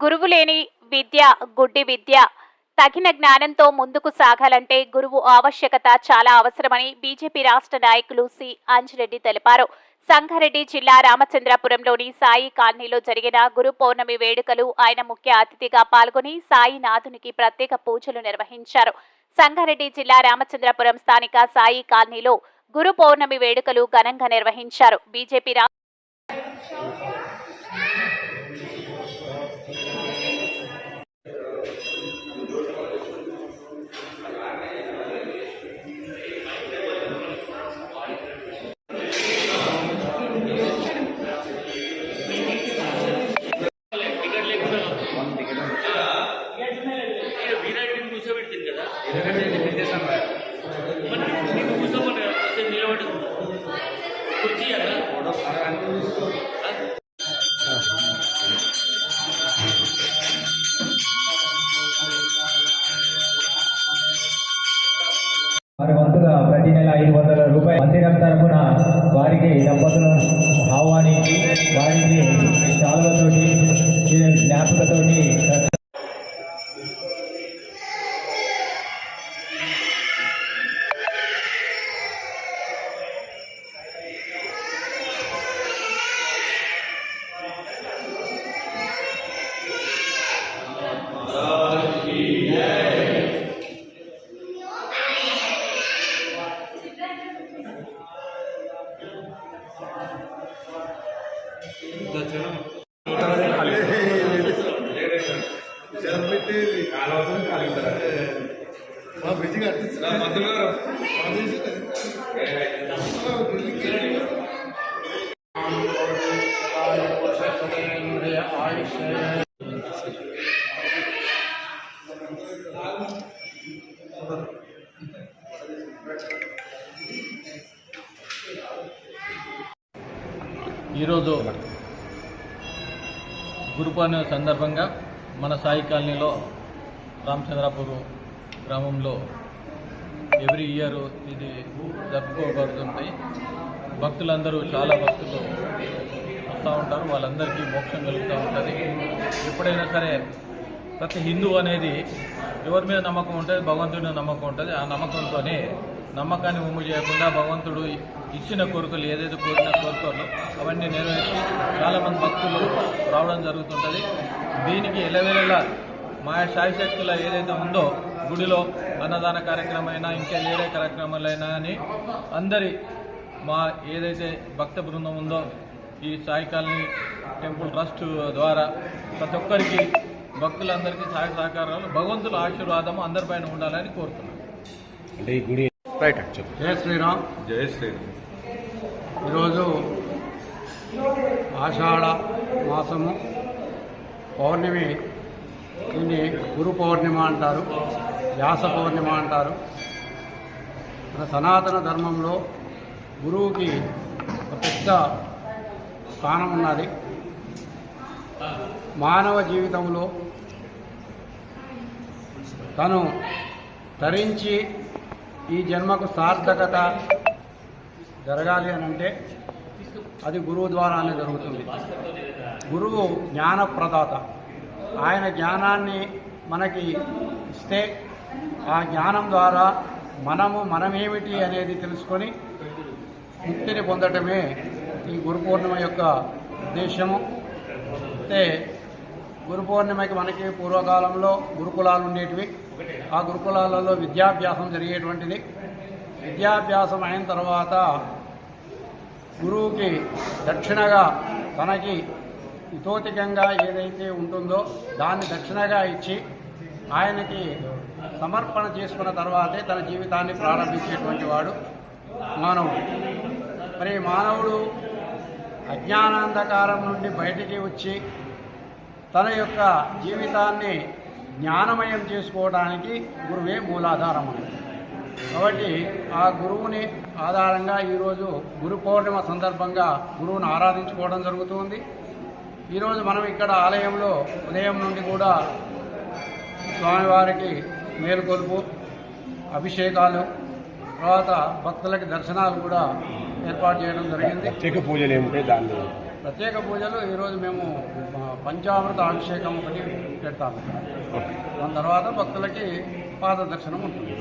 గురువు లేని విద్య గుడ్డి విద్య. తగిన జ్ఞానంతో ముందుకు సాగాలంటే గురువు ఆవశ్యకత చాలా అవసరమని బీజేపీ రాష్ట్ర నాయకులు సి అంజిరెడ్డి తెలిపారు. సంగారెడ్డి జిల్లా రామచంద్రపురంలోని సాయి కాలనీలో జరిగిన గురు పౌర్ణమి వేడుకలు ఆయన ముఖ్య అతిథిగా పాల్గొని సాయినాథునికి ప్రత్యేక పూజలు నిర్వహించారు. సంగారెడ్డి జిల్లా రామచంద్రపురం స్థానిక సాయి కాలనీలో గురు పౌర్ణమి వేడుకలు ఘనంగా నిర్వహించారు. బీజేపీ వారి వంతుగా ప్రతి నెల 500 రూపాయలు మందిరం తరఫున వారికి దంపతులను ఆహ్వానించి వారిని శాలువతోటి జ్ఞాపకతోటి ఈరోజు గురు పౌర్ణమి సందర్భంగా మన సాయి కాలనీలో రామచంద్రపురం గ్రామంలో ఎవ్రీ ఇయర్ ఇది జరుపుకోబడుతుంటాయి. భక్తులందరూ చాలా భక్తులు వస్తూ ఉంటారు. వాళ్ళందరికీ మోక్షం కలుగుతూ ఉంటుంది. ఎప్పుడైనా సరే ప్రతి హిందూ అనేది ఎవరి మీద నమ్మకం ఉంటుంది, భగవంతుడి మీద నమ్మకం ఉంటుంది. ఆ నమ్మకంతోనే నమ్మకాన్ని ఉమ్ము చేయకుండా భగవంతుడు ఇచ్చిన కోరికలు ఏదైతే కోరిన కోరికలు అవన్నీ నెరవేర్చి చాలామంది భక్తులు రావడం జరుగుతుంటుంది. దీనికి ఎలవేళలా మా శాయశక్తుల ఏదైతే ఉందో గుడిలో అన్నదాన కార్యక్రమమైనా ఇంకా వేరే కార్యక్రమాలైనా అని అందరి మా ఏదైతే భక్త బృందం ఉందో ఈ సాయి కాలనీ టెంపుల్ ట్రస్ట్ ద్వారా ప్రతి ఒక్కరికి భక్తులందరికీ సహాయ సహకారాలు భగవంతుల ఆశీర్వాదము అందరిపైన ఉండాలని కోరుతున్నాను. జై శ్రీరామ్. జై శ్రీరామ్. ఈరోజు ఆషాఢ మాసము పౌర్ణమి, దీన్ని గురు పౌర్ణిమ అంటారు, వ్యాస పౌర్ణిమ అంటారు. మన సనాతన ధర్మంలో గురువుకి ఒక పెద్ద స్థానం ఉన్నది. మానవ జీవితంలో తను తరించి ఈ జన్మకు సార్థకత జరగాలి అని అంటే అది గురువు ద్వారానే జరుగుతుంది. గురువు జ్ఞానప్రదాత. ఆయన జ్ఞానాన్ని మనకి ఇస్తే ఆ జ్ఞానం ద్వారా మనమేమిటి అనేది తెలుసుకొని ముక్తిని పొందటమే ఈ గురు పౌర్ణిమ యొక్క ఉద్దేశము. అయితే గురు పౌర్ణిమకి మనకి పూర్వకాలంలో గురుకులాలు ఉండేటివి. ఆ గురుకులాలలో విద్యాభ్యాసం జరిగేటువంటిది. విద్యాభ్యాసం అయిన తర్వాత గురువుకి దక్షిణగా తనకి ఇతోతికంగా ఏదైతే ఉంటుందో దాన్ని దక్షిణగా ఇచ్చి ఆయనకి సమర్పణ చేసుకున్న తర్వాతే తన జీవితాన్ని ప్రారంభించేటువంటి వాడు మానవుడు. మరి మానవుడు అజ్ఞానాంధకారం నుండి బయటికి వచ్చి తన యొక్క జీవితాన్ని జ్ఞానమయం చేసుకోవడానికి గురువే మూలాధారం అని. కాబట్టి ఆ గురువుని ఆధారంగా ఈరోజు గురు పౌర్ణిమ సందర్భంగా గురువును ఆరాధించుకోవడం జరుగుతుంది. ఈరోజు మనం ఇక్కడ ఆలయంలో ఉదయం నుండి కూడా స్వామివారికి మేలుకొలుపు, అభిషేకాలు, తర్వాత భక్తులకి దర్శనాలు కూడా ఏర్పాటు చేయడం జరిగింది. ప్రత్యేక పూజలు ఏమిటి? దాన్ని ప్రత్యేక పూజలు ఈరోజు మేము పంచామృత అభిషేకం ఒకటి పెడతాము. దాని తర్వాత భక్తులకి పాద దర్శనం ఉంటుంది.